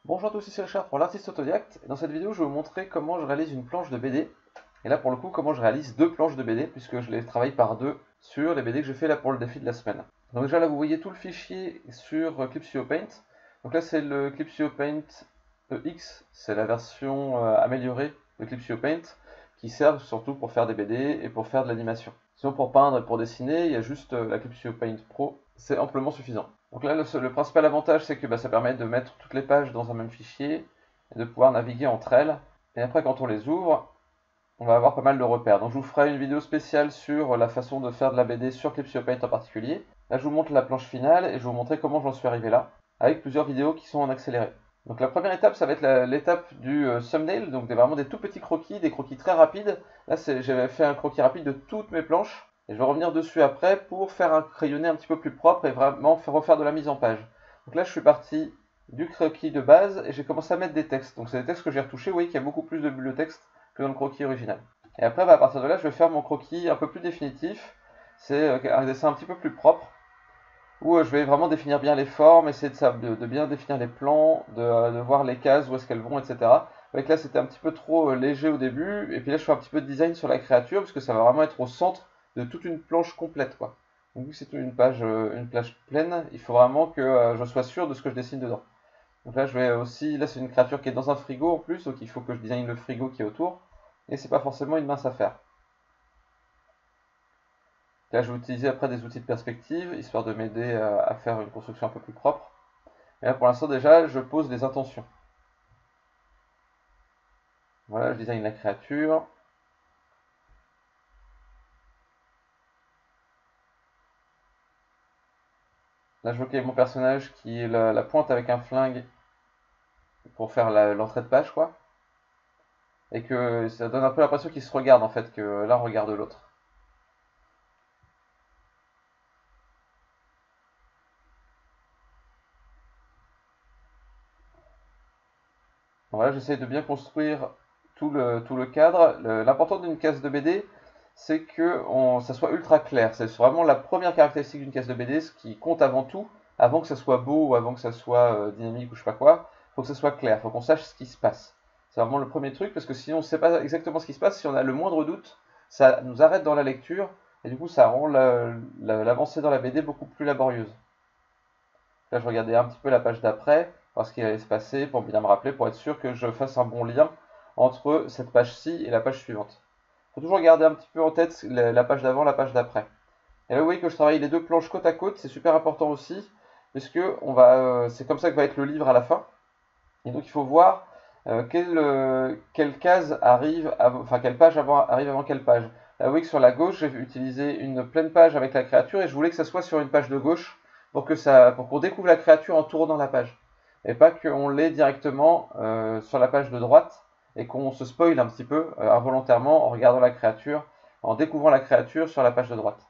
Bonjour à tous, ici Richard pour l'artiste autodidacte. Dans cette vidéo, je vais vous montrer comment je réalise une planche de BD. Et là, pour le coup, comment je réalise deux planches de BD, puisque je les travaille par deux sur les BD que j'ai fait là pour le défi de la semaine. Donc déjà, là, vous voyez tout le fichier sur Clip Paint. Donc là, c'est le Clip Paint X, c'est la version améliorée de Clip Paint, qui sert surtout pour faire des BD et pour faire de l'animation. Sinon, pour peindre et pour dessiner, il y a juste la Clip Paint Pro, c'est amplement suffisant. Donc là, le principal avantage, c'est que ça permet de mettre toutes les pages dans un même fichier et de pouvoir naviguer entre elles. Et après, quand on les ouvre, on va avoir pas mal de repères. Donc je vous ferai une vidéo spéciale sur la façon de faire de la BD sur Clip Paint en particulier. Là, je vous montre la planche finale et je vais vous montrer comment j'en suis arrivé là, avec plusieurs vidéos qui sont en accéléré. Donc la première étape, ça va être l'étape du thumbnail, donc vraiment des tout petits croquis, des croquis très rapides. Là, j'avais fait un croquis rapide de toutes mes planches. Et je vais revenir dessus après pour faire un crayonné un petit peu plus propre et vraiment refaire de la mise en page. Donc là, je suis parti du croquis de base et j'ai commencé à mettre des textes. Donc c'est des textes que j'ai retouchés. Vous voyez qu'il y a beaucoup plus de bulles de texte que dans le croquis original. Et après, à partir de là, je vais faire mon croquis un peu plus définitif. C'est un dessin un petit peu plus propre où je vais vraiment définir bien les formes, essayer de bien définir les plans, de voir les cases, où est-ce qu'elles vont, etc. Avec là, c'était un petit peu trop léger au début. Et puis là, je fais un petit peu de design sur la créature parce que ça va vraiment être au centre de toute une planche complète, quoi. Donc vu que c'est une plage pleine, il faut vraiment que je sois sûr de ce que je dessine dedans. Donc là je vais aussi, là c'est une créature qui est dans un frigo en plus, donc il faut que je design le frigo qui est autour, et c'est pas forcément une mince affaire. Là je vais utiliser après des outils de perspective, histoire de m'aider à faire une construction un peu plus propre. Et là pour l'instant déjà je pose des intentions. Voilà, je design la créature. Là, je vois qu'il y a mon personnage qui est la pointe avec un flingue pour faire l'entrée de page, quoi. Et que ça donne un peu l'impression qu'il se regarde, en fait, que l'un regarde l'autre. Voilà, j'essaie de bien construire tout le cadre. L'important d'une case de BD, c'est que ça soit ultra clair. C'est vraiment la première caractéristique d'une case de BD, ce qui compte avant tout, avant que ça soit beau ou avant que ça soit dynamique ou je sais pas quoi. Il faut que ça soit clair, il faut qu'on sache ce qui se passe. C'est vraiment le premier truc, parce que si on ne sait pas exactement ce qui se passe, si on a le moindre doute, ça nous arrête dans la lecture, et du coup ça rend l'avancée dans la BD beaucoup plus laborieuse. Là, je regardais un petit peu la page d'après, voir ce qui allait se passer, pour bien me rappeler, pour être sûr que je fasse un bon lien entre cette page-ci et la page suivante. Il faut toujours garder un petit peu en tête la page d'avant, la page d'après. Et là, vous voyez que je travaille les deux planches côte à côte, c'est super important aussi, puisque c'est comme ça que va être le livre à la fin. Et donc, il faut voir quelle case arrive, enfin, quelle page arrive avant quelle page. Là, vous voyez que sur la gauche, j'ai utilisé une pleine page avec la créature, et je voulais que ça soit sur une page de gauche, pour qu'on découvre la créature en tournant la page. Et pas qu'on l'ait directement sur la page de droite, et qu'on se spoil un petit peu involontairement en regardant la créature, en découvrant la créature sur la page de droite.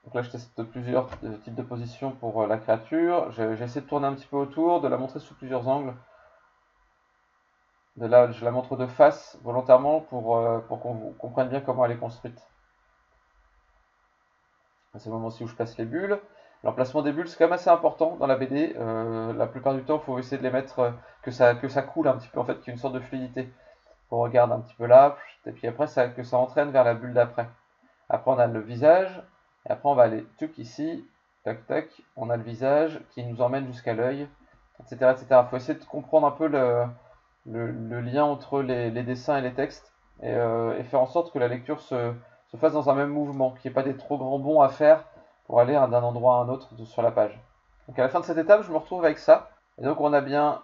Donc là, je teste plusieurs types de positions pour la créature. J'ai essayé de tourner un petit peu autour, de la montrer sous plusieurs angles. De là, je la montre de face volontairement pour qu'on comprenne bien comment elle est construite. C'est le moment aussi où je place les bulles. L'emplacement des bulles, c'est quand même assez important dans la BD. La plupart du temps, il faut essayer de les mettre, que ça coule un petit peu, en fait, qu'il y ait une sorte de fluidité. On regarde un petit peu là, et puis après, que ça entraîne vers la bulle d'après. Après, on a le visage, et après, on va aller tuc ici, tac tac, on a le visage qui nous emmène jusqu'à l'œil, etc., etc. Il faut essayer de comprendre un peu le lien entre les dessins et les textes, et faire en sorte que la lecture se fasse dans un même mouvement, qu'il n'y ait pas des trop grands bonds à faire pour aller d'un endroit à un autre sur la page. Donc à la fin de cette étape, je me retrouve avec ça. Et donc on a bien,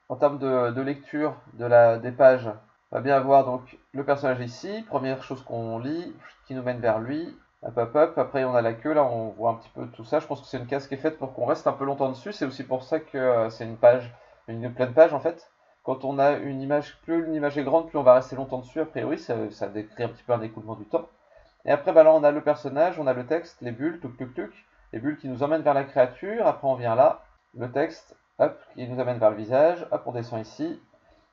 en termes de lecture des pages, on va bien avoir donc le personnage ici, première chose qu'on lit, qui nous mène vers lui, hop hop hop, après on a la queue, là on voit un petit peu tout ça, je pense que c'est une case qui est faite pour qu'on reste un peu longtemps dessus, c'est aussi pour ça que c'est une page, une pleine page en fait. Quand on a une image, plus l'image est grande, plus on va rester longtemps dessus, a priori ça décrit un petit peu un écoulement du temps. Et après bah là on a le personnage, on a le texte, les bulles, tuc tuc tuc, les bulles qui nous emmènent vers la créature, après on vient là, le texte, hop, qui nous amène vers le visage, hop on descend ici,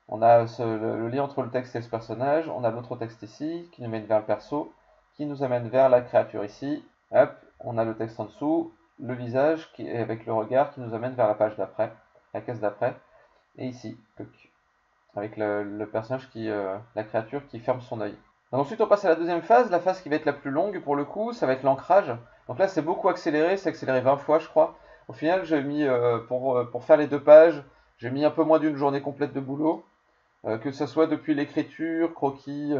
on a le lien entre le texte et ce personnage, on a l'autre texte ici, qui nous mène vers le perso, qui nous amène vers la créature ici. Hop, on a le texte en dessous, le visage qui est avec le regard qui nous amène vers la page d'après, la case d'après. Et ici, avec le personnage la créature qui ferme son œil. Donc ensuite on passe à la deuxième phase, la phase qui va être la plus longue pour le coup, ça va être l'ancrage. Donc là c'est beaucoup accéléré, c'est accéléré 20 fois je crois. Au final j'ai mis, pour faire les 2 pages, j'ai mis un peu moins d'une journée complète de boulot. Que ce soit depuis l'écriture, croquis,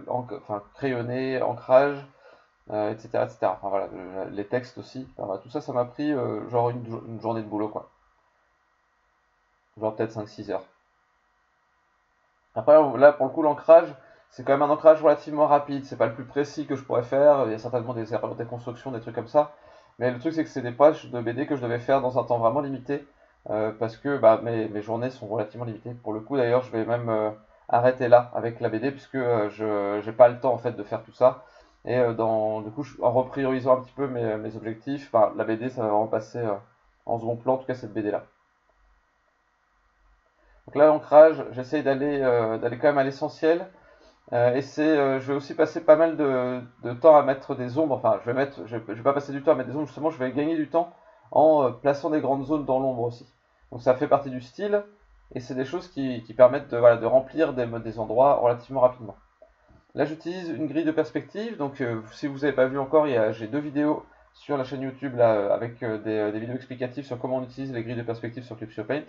enfin crayonné, ancrage, etc., etc. Enfin voilà, les textes aussi. Enfin, voilà, tout ça, ça m'a pris genre une journée de boulot quoi. Genre peut-être 5-6 heures. Après là pour le coup l'ancrage, c'est quand même un ancrage relativement rapide. C'est pas le plus précis que je pourrais faire. Il y a certainement des erreurs de construction, des trucs comme ça. Mais le truc c'est que c'est des pages de BD que je devais faire dans un temps vraiment limité. Parce que bah, mes journées sont relativement limitées. Pour le coup d'ailleurs je vais même arrêter là avec la BD puisque je n'ai pas le temps en fait de faire tout ça. Et du coup en repriorisant un petit peu mes objectifs, enfin, la BD ça va vraiment passer en second plan, en tout cas cette BD là. Donc là l'ancrage, j'essaye d'aller quand même à l'essentiel. Je vais aussi passer pas mal de temps à mettre des ombres. Enfin, je vais pas passer du temps à mettre des ombres, justement, je vais gagner du temps en plaçant des grandes zones dans l'ombre aussi. Donc ça fait partie du style, et c'est des choses qui permettent voilà, de remplir des endroits relativement rapidement. Là, j'utilise une grille de perspective. Donc, si vous n'avez pas vu encore, j'ai 2 vidéos sur la chaîne YouTube là, avec des vidéos explicatives sur comment on utilise les grilles de perspective sur Clipsio Paint.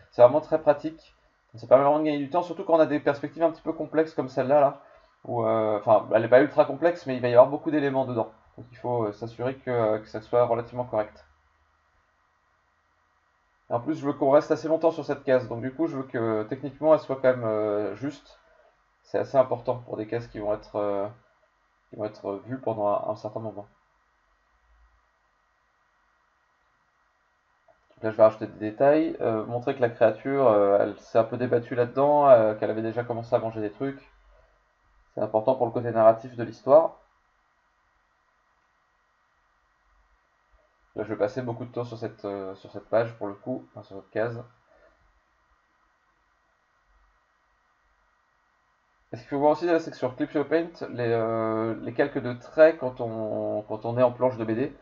C'est vraiment très pratique. Ça permet vraiment de gagner du temps, surtout quand on a des perspectives un petit peu complexes comme celle-là, là, où, enfin, elle n'est pas ultra complexe, mais il va y avoir beaucoup d'éléments dedans. Donc il faut s'assurer que ça soit relativement correct. Et en plus, je veux qu'on reste assez longtemps sur cette case, donc du coup, je veux que techniquement, elle soit quand même juste. C'est assez important pour des cases qui vont être vues pendant un certain moment. Donc là, je vais rajouter des détails, montrer que la créature, elle s'est un peu débattue là-dedans, qu'elle avait déjà commencé à manger des trucs. C'est important pour le côté narratif de l'histoire. Là, je vais passer beaucoup de temps sur cette page pour le coup, enfin, sur cette case. Et ce qu'il faut voir aussi, c'est que sur Clipsio Paint, les calques de traits, quand on est en planche de BD,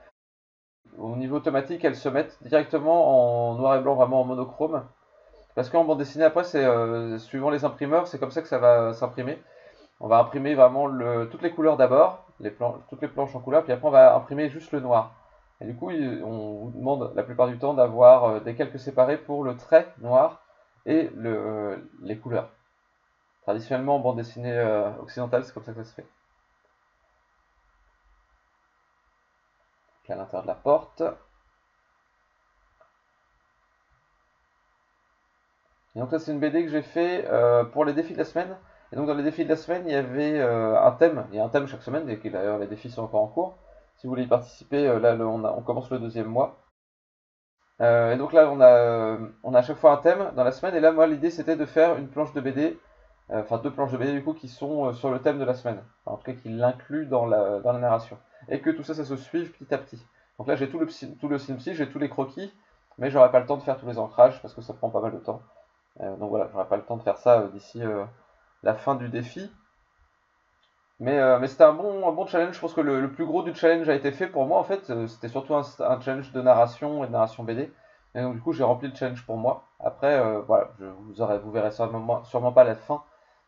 au niveau automatique, elles se mettent directement en noir et blanc, vraiment en monochrome. Parce qu'en bande dessinée, après, c'est suivant les imprimeurs, c'est comme ça que ça va s'imprimer. On va imprimer vraiment toutes les couleurs d'abord, toutes les planches en couleur, puis après on va imprimer juste le noir. Et du coup, on vous demande la plupart du temps d'avoir des calques séparés pour le trait noir et les couleurs. Traditionnellement, en bande dessinée occidentale, c'est comme ça que ça se fait. Donc, à l'intérieur de la porte. Et donc là, c'est une BD que j'ai fait pour les défis de la semaine. Et donc dans les défis de la semaine, il y avait un thème. Il y a un thème chaque semaine, et d'ailleurs les défis sont encore en cours. Si vous voulez y participer, là on commence le 2e mois. Et donc là, on a à chaque fois un thème dans la semaine. Et là, moi, l'idée c'était de faire une planche de BD, enfin 2 planches de BD du coup qui sont sur le thème de la semaine. Enfin, en tout cas, qui l'incluent dans la narration. Et que tout ça, ça se suive petit à petit. Donc là, j'ai tout le synopsis, j'ai tous les croquis, mais j'aurai pas le temps de faire tous les ancrages parce que ça prend pas mal de temps. Donc voilà, j'aurai pas le temps de faire ça d'ici la fin du défi. Mais c'était un bon challenge. Je pense que le plus gros du challenge a été fait pour moi en fait. C'était surtout un challenge de narration et de narration BD. Et donc du coup j'ai rempli le challenge pour moi. Après voilà, vous verrez sûrement pas la fin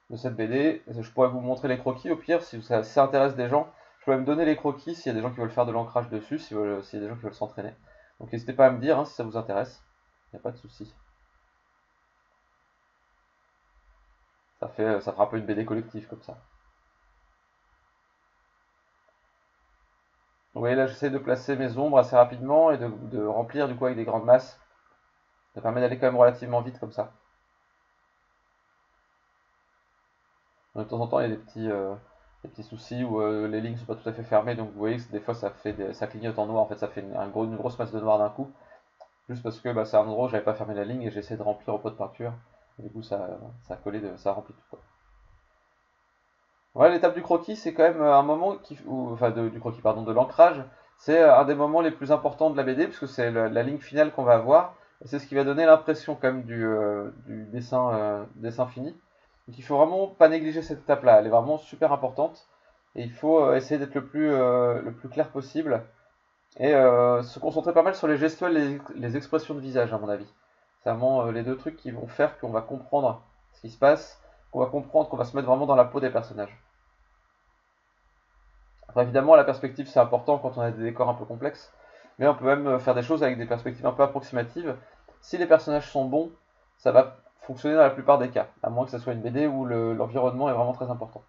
de cette BD. Je pourrais vous montrer les croquis au pire si ça intéresse des gens. Je pourrais me donner les croquis s'il y a des gens qui veulent faire de l'ancrage dessus, s'il y a des gens qui veulent s'entraîner. Donc n'hésitez pas à me dire si ça vous intéresse. Il n'y a pas de souci. Ça fera un peu une BD collective comme ça. Vous voyez là, j'essaie de placer mes ombres assez rapidement et de remplir du coup avec des grandes masses. Ça permet d'aller quand même relativement vite comme ça. De temps en temps, il y a des petits soucis où les lignes sont pas tout à fait fermées, donc vous voyez que des fois ça clignote en noir. En fait, ça fait une grosse masse de noir d'un coup, juste parce que c'est un endroit où j'avais pas fermé la ligne et j'ai essayé de remplir au pot de peinture. Et du coup, ça a collé, ça a rempli tout quoi. Voilà, l'étape du croquis, c'est quand même un moment enfin du croquis, pardon, de l'ancrage. C'est un des moments les plus importants de la BD, puisque c'est la ligne finale qu'on va avoir. Et c'est ce qui va donner l'impression quand même du dessin fini. Donc il faut vraiment pas négliger cette étape-là, elle est vraiment super importante. et il faut essayer d'être le plus clair possible et se concentrer pas mal sur les gestuels et les expressions de visage, à mon avis. C'est vraiment les deux trucs qui vont faire qu'on va comprendre ce qui se passe, qu'on va comprendre, qu'on va se mettre vraiment dans la peau des personnages. Après, évidemment, la perspective c'est important quand on a des décors un peu complexes, mais on peut même faire des choses avec des perspectives un peu approximatives. Si les personnages sont bons, ça va fonctionner dans la plupart des cas, à moins que ce soit une BD où l'environnement est vraiment très important.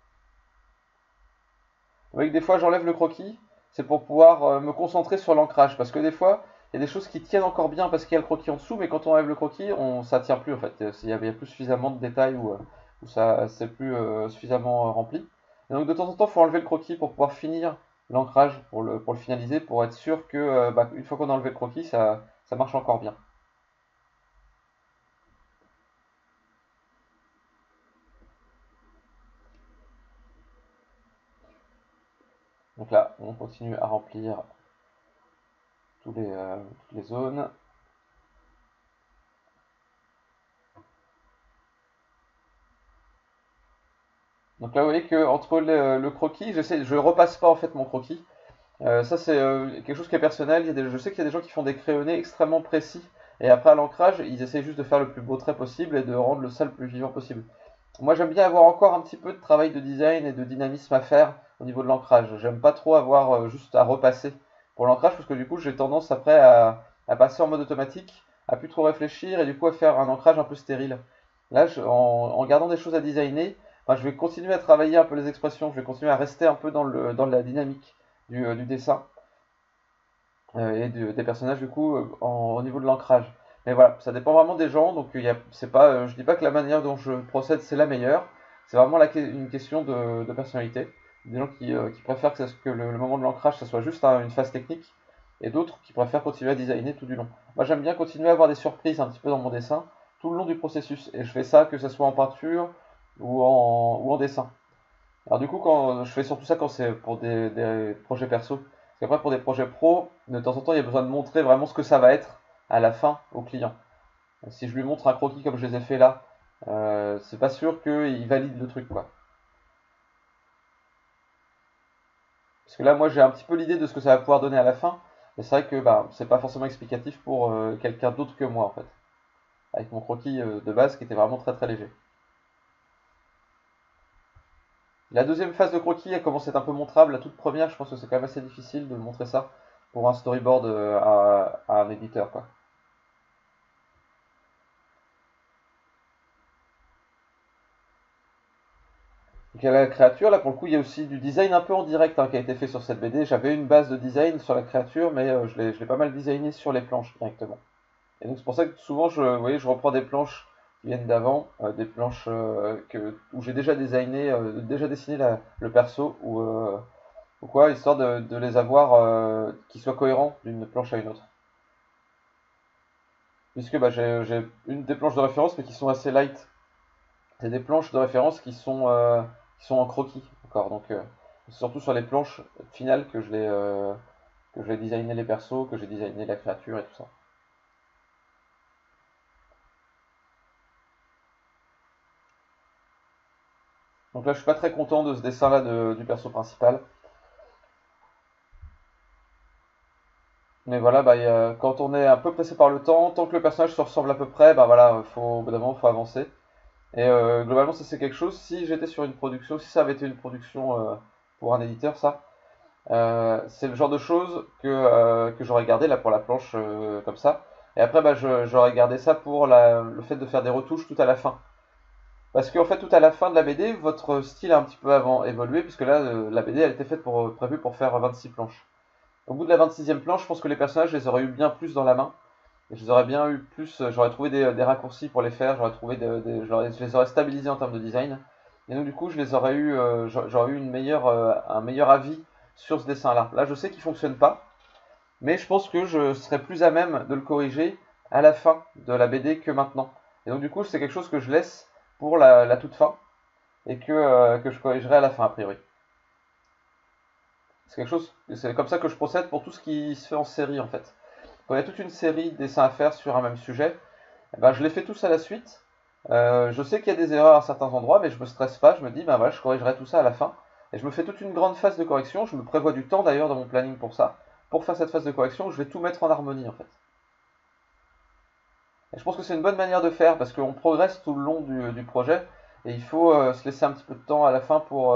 Vous voyez que des fois j'enlève le croquis, c'est pour pouvoir me concentrer sur l'ancrage, parce que des fois, il y a des choses qui tiennent encore bien parce qu'il y a le croquis en dessous, mais quand on enlève le croquis, ça tient plus en fait. Il y a plus suffisamment de détails où ça c'est plus suffisamment rempli. Et donc de temps en temps, il faut enlever le croquis pour pouvoir finir l'ancrage, pour le finaliser, pour être sûr que une fois qu'on a enlevé le croquis, ça marche encore bien. Donc là, on continue à remplir toutes les zones. Donc là, vous voyez que entre le croquis, je repasse pas en fait mon croquis. Ça, c'est quelque chose qui est personnel. Je sais qu'il y a des gens qui font des crayonnés extrêmement précis. Et après, à l'ancrage, ils essayent juste de faire le plus beau trait possible et de rendre le sol le plus vivant possible. Moi, j'aime bien avoir encore un petit peu de travail de design et de dynamisme à faire au niveau de l'ancrage. J'aime pas trop avoir juste à repasser pour l'ancrage parce que du coup, j'ai tendance après à passer en mode automatique, à plus trop réfléchir et du coup à faire un ancrage un peu stérile. Là, en gardant des choses à designer, enfin, je vais continuer à travailler un peu les expressions, je vais continuer à rester un peu dans la dynamique du dessin des personnages du coup au niveau de l'ancrage. Mais voilà, ça dépend vraiment des gens, donc c'est pas, je dis pas que la manière dont je procède c'est la meilleure, c'est vraiment une question de personnalité. Des gens qui préfèrent que le moment de l'ancrage ça soit juste une phase technique, et d'autres qui préfèrent continuer à designer tout du long. Moi j'aime bien continuer à avoir des surprises un petit peu dans mon dessin tout le long du processus, et je fais ça que ce soit en peinture ou en dessin. Alors du coup, quand je fais surtout ça quand c'est pour des projets perso. Parce qu'après, pour des projets pro, de temps en temps, il y a besoin de montrer vraiment ce que ça va être à la fin au client. Si je lui montre un croquis comme je les ai fait là, c'est pas sûr qu'il valide le truc, quoi. Parce que là, moi, j'ai un petit peu l'idée de ce que ça va pouvoir donner à la fin, mais c'est vrai que bah, c'est pas forcément explicatif pour quelqu'un d'autre que moi, en fait. Avec mon croquis de base qui était vraiment très très léger. La deuxième phase de croquis, elle commence à être un peu montrable. La toute première, je pense que c'est quand même assez difficile de montrer ça pour un storyboard à un éditeur, quoi. Donc, il y a la créature, là pour le coup, il y a aussi du design un peu en direct qui a été fait sur cette BD. J'avais une base de design sur la créature, mais je l'ai pas mal designé sur les planches directement. Et donc c'est pour ça que souvent, vous voyez, je reprends des planches qui viennent d'avant, des planches où j'ai déjà designé, déjà dessiné le perso ou quoi, histoire de les avoir qui soient cohérents d'une planche à une autre. Puisque bah, j'ai une des planches de référence, mais qui sont assez light. C'est des planches de référence qui sont en croquis encore. Donc c'est surtout sur les planches finales que je l'ai designé les persos, que j'ai designé la créature et tout ça. Donc là, je suis pas très content de ce dessin-là du perso principal. Mais voilà, bah, quand on est un peu pressé par le temps, tant que le personnage se ressemble à peu près, bah voilà, au bout d'un moment, faut avancer. Et globalement, ça c'est quelque chose. Si j'étais sur une production, si ça avait été une production pour un éditeur, ça, c'est le genre de choses que j'aurais gardé là pour la planche comme ça. Et après, bah, j'aurais gardé ça pour le fait de faire des retouches tout à la fin. Parce qu'en fait, tout à la fin de la BD, votre style a un petit peu avant évolué, puisque là, la BD, elle était faite prévue pour faire 26 planches. Au bout de la 26e planche, je pense que les personnages, je les aurais eu bien plus dans la main. Et je les aurais bien eu plus, j'aurais trouvé des raccourcis pour les faire, j'aurais trouvé je les aurais stabilisés en termes de design. Et donc du coup, je les aurais eu, j'aurais eu un meilleur avis sur ce dessin-là. Là, je sais qu'il fonctionne pas, mais je pense que je serais plus à même de le corriger à la fin de la BD que maintenant. Et donc du coup, c'est quelque chose que je laisse pour la toute fin et que je corrigerai à la fin a priori. C'est comme ça que je procède pour tout ce qui se fait en série en fait. Quand il y a toute une série de dessins à faire sur un même sujet, eh ben, je les fais tous à la suite. Je sais qu'il y a des erreurs à certains endroits, mais je me stresse pas. Je me dis, ben voilà, je corrigerai tout ça à la fin. Et je me fais toute une grande phase de correction, je me prévois du temps d'ailleurs dans mon planning pour ça, pour faire cette phase de correction, je vais tout mettre en harmonie en fait. Et je pense que c'est une bonne manière de faire, parce qu'on progresse tout le long du projet, et il faut se laisser un petit peu de temps à la fin pour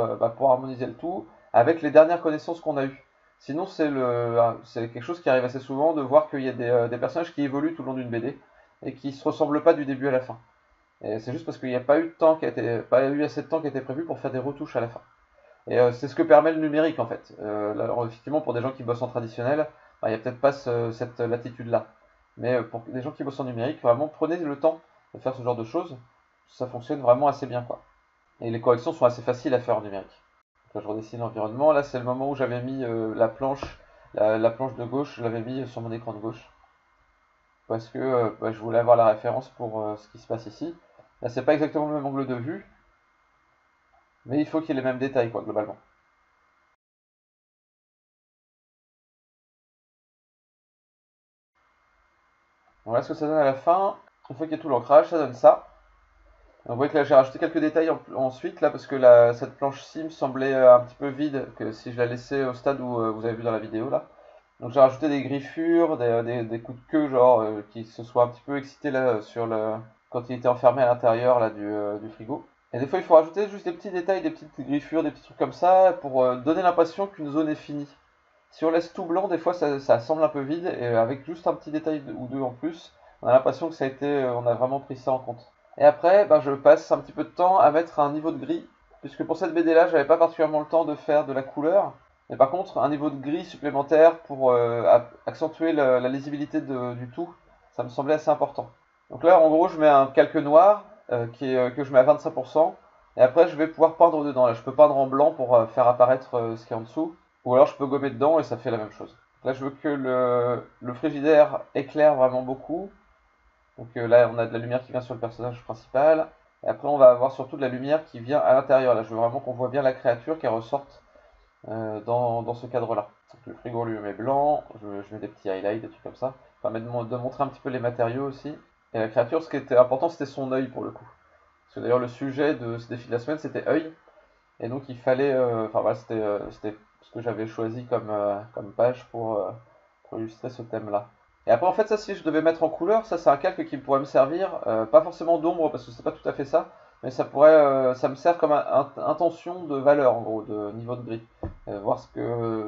harmoniser le tout, avec les dernières connaissances qu'on a eues. Sinon, c'est quelque chose qui arrive assez souvent, de voir qu'il y a des personnages qui évoluent tout le long d'une BD, et qui se ressemblent pas du début à la fin. Et c'est juste parce qu'il n'y a pas eu de temps pas eu assez de temps qui a été prévu pour faire des retouches à la fin. Et c'est ce que permet le numérique en fait. Là, effectivement, pour des gens qui bossent en traditionnel, bah, il n'y a peut-être pas cette latitude-là. Mais pour des gens qui bossent en numérique, vraiment prenez le temps de faire ce genre de choses. Ça fonctionne vraiment assez bien, quoi. Et les corrections sont assez faciles à faire en numérique. Donc là, je redessine l'environnement. Là, c'est le moment où j'avais mis la planche, la planche de gauche, je l'avais mis sur mon écran de gauche. Parce que je voulais avoir la référence pour ce qui se passe ici. Là, c'est pas exactement le même angle de vue, mais il faut qu'il y ait les mêmes détails, quoi, globalement. Voilà ce que ça donne à la fin. Une fois qu'il y a tout l'ancrage, ça donne ça. Donc, vous voyez que là j'ai rajouté quelques détails ensuite là parce que cette planche-ci me semblait un petit peu vide que si je la laissais au stade où vous avez vu dans la vidéo là. Donc j'ai rajouté des griffures, des coups de queue genre qui se soient un petit peu excités là quand il était enfermé à l'intérieur là du frigo. Et des fois il faut rajouter juste des petits détails, des petites griffures, des petits trucs comme ça pour donner l'impression qu'une zone est finie. Si on laisse tout blanc, des fois ça semble un peu vide et avec juste un petit détail ou deux en plus, on a l'impression que on a vraiment pris ça en compte. Et après, je passe un petit peu de temps à mettre un niveau de gris, puisque pour cette BD là, j'avais pas particulièrement le temps de faire de la couleur, mais par contre, un niveau de gris supplémentaire pour accentuer la lisibilité du tout, ça me semblait assez important. Donc là, en gros, je mets un calque noir que je mets à 25%, et après, je vais pouvoir peindre dedans. Là, je peux peindre en blanc pour faire apparaître ce qui est en dessous, ou alors je peux gommer dedans et ça fait la même chose. Là, je veux que le frigidaire éclaire vraiment beaucoup. Donc là, on a de la lumière qui vient sur le personnage principal. Et après, on va avoir surtout de la lumière qui vient à l'intérieur. Là, je veux vraiment qu'on voit bien la créature qui ressorte dans ce cadre-là. Donc, le frigo lui est blanc. Je mets des petits highlights, des trucs comme ça. Ça permet de montrer un petit peu les matériaux aussi. Et la créature, ce qui était important, c'était son œil pour le coup. Parce que d'ailleurs, le sujet de ce défi de la semaine, c'était œil. Et donc, il fallait. Enfin, voilà, c'était ce que j'avais choisi comme page pour illustrer ce thème-là. Et après, en fait, ça, si je devais mettre en couleur, ça, c'est un calque qui pourrait me servir, pas forcément d'ombre, parce que c'est pas tout à fait ça, mais ça me sert comme intention de valeur, en gros, de niveau de gris. Voir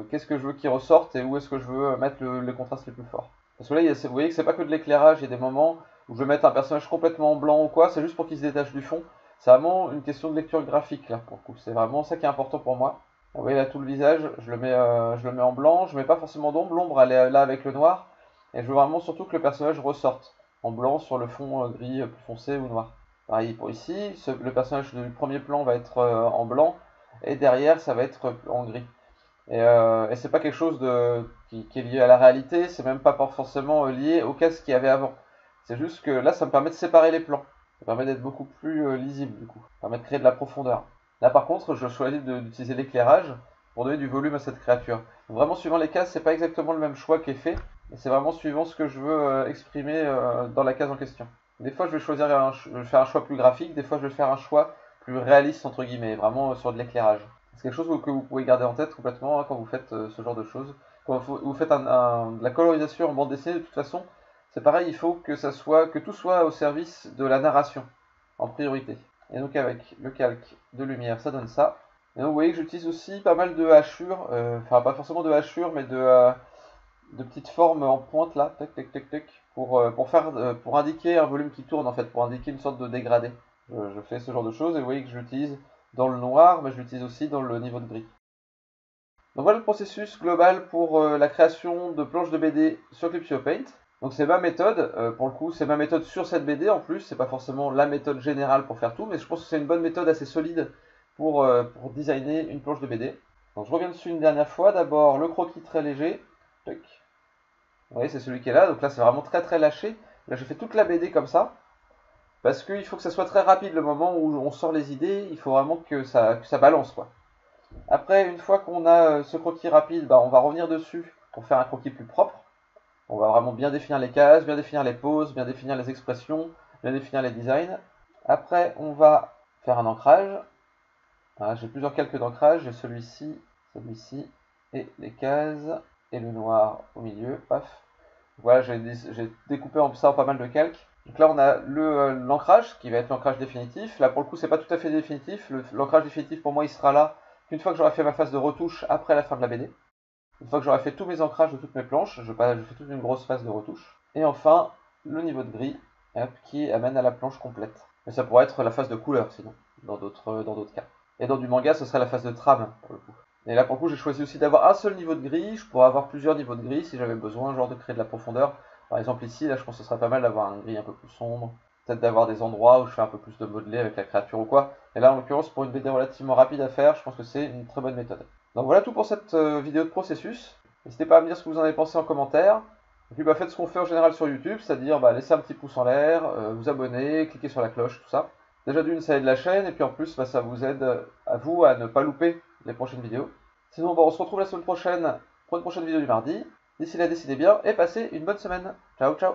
qu'est-ce que je veux qu'il ressorte et où est-ce que je veux mettre les contrastes les plus forts. Parce que là, vous voyez que c'est pas que de l'éclairage, il y a des moments où je vais mettre un personnage complètement blanc ou quoi, c'est juste pour qu'il se détache du fond. C'est vraiment une question de lecture graphique, là, pour le coup. C'est vraiment ça qui est important pour moi. Vous voyez là, tout le visage, je le mets en blanc, je mets pas forcément d'ombre, l'ombre, elle est là avec le noir. Et je veux vraiment surtout que le personnage ressorte en blanc sur le fond gris plus foncé ou noir. Pareil pour ici, le personnage du premier plan va être en blanc et derrière ça va être en gris. Et c'est pas quelque chose qui est lié à la réalité, c'est même pas forcément lié au casque qu'il y avait avant. C'est juste que là ça me permet de séparer les plans. Ça permet d'être beaucoup plus lisible du coup. Ça permet de créer de la profondeur. Là par contre je choisis d'utiliser l'éclairage pour donner du volume à cette créature. Donc, vraiment suivant les cases, c'est pas exactement le même choix qui est fait. C'est vraiment suivant ce que je veux exprimer dans la case en question. Des fois, je vais faire un choix plus graphique, des fois, je vais faire un choix plus réaliste, entre guillemets, vraiment sur de l'éclairage. C'est quelque chose que vous pouvez garder en tête complètement quand vous faites ce genre de choses. Quand vous faites de la colorisation en bande dessinée, de toute façon, c'est pareil, il faut que tout soit au service de la narration, en priorité. Et donc, avec le calque de lumière, ça donne ça. Et donc, vous voyez que j'utilise aussi pas mal de hachures, enfin, pas forcément de hachures, mais de petites formes en pointe là, tac tac tac tac, pour indiquer un volume qui tourne en fait, pour indiquer une sorte de dégradé. Je fais ce genre de choses et vous voyez que je l'utilise dans le noir, mais je l'utilise aussi dans le niveau de gris. Donc voilà le processus global pour la création de planches de BD sur Clipsio Paint. Donc c'est ma méthode, pour le coup c'est ma méthode sur cette BD en plus, c'est pas forcément la méthode générale pour faire tout, mais je pense que c'est une bonne méthode assez solide pour designer une planche de BD. Donc je reviens dessus une dernière fois, d'abord le croquis très léger, tac. Vous voyez, c'est celui qui est là. Donc là, c'est vraiment très très lâché. Là, je fais toute la BD comme ça. Parce qu'il faut que ça soit très rapide le moment où on sort les idées. Il faut vraiment que ça balance, quoi. Après, une fois qu'on a ce croquis rapide, on va revenir dessus pour faire un croquis plus propre. On va vraiment bien définir les cases, bien définir les poses, bien définir les expressions, bien définir les designs. Après, on va faire un ancrage. Voilà, j'ai plusieurs calques d'ancrage, j'ai celui-ci, celui-ci, et les cases, et le noir au milieu, paf. Voilà, j'ai découpé en ça en pas mal de calques. Donc là, on a l'ancrage, qui va être l'ancrage définitif. Là, pour le coup, c'est pas tout à fait définitif. L'ancrage définitif, pour moi, il sera là qu'une fois que j'aurai fait ma phase de retouche après la fin de la BD. Une fois que j'aurai fait tous mes ancrages de toutes mes planches, je fais toute une grosse phase de retouche. Et enfin, le niveau de gris, hop, qui amène à la planche complète. Mais ça pourrait être la phase de couleur, sinon, dans d'autres cas. Et dans du manga, ce serait la phase de trame, pour le coup. Et là, pour le coup, j'ai choisi aussi d'avoir un seul niveau de gris. Je pourrais avoir plusieurs niveaux de gris si j'avais besoin, genre de créer de la profondeur. Par exemple, ici, là, je pense que ce serait pas mal d'avoir un gris un peu plus sombre. Peut-être d'avoir des endroits où je fais un peu plus de modelé avec la créature ou quoi. Et là, en l'occurrence, pour une BD relativement rapide à faire, je pense que c'est une très bonne méthode. Donc voilà tout pour cette vidéo de processus. N'hésitez pas à me dire ce que vous en avez pensé en commentaire. Et puis faites ce qu'on fait en général sur YouTube, c'est-à-dire laisser un petit pouce en l'air, vous abonner, cliquer sur la cloche, tout ça. Déjà d'une, ça aide la chaîne, et puis en plus, ça vous aide à vous à ne pas louper les prochaines vidéos. Sinon, on se retrouve la semaine prochaine pour une prochaine vidéo du mardi. D'ici là, décidez bien et passez une bonne semaine. Ciao, ciao!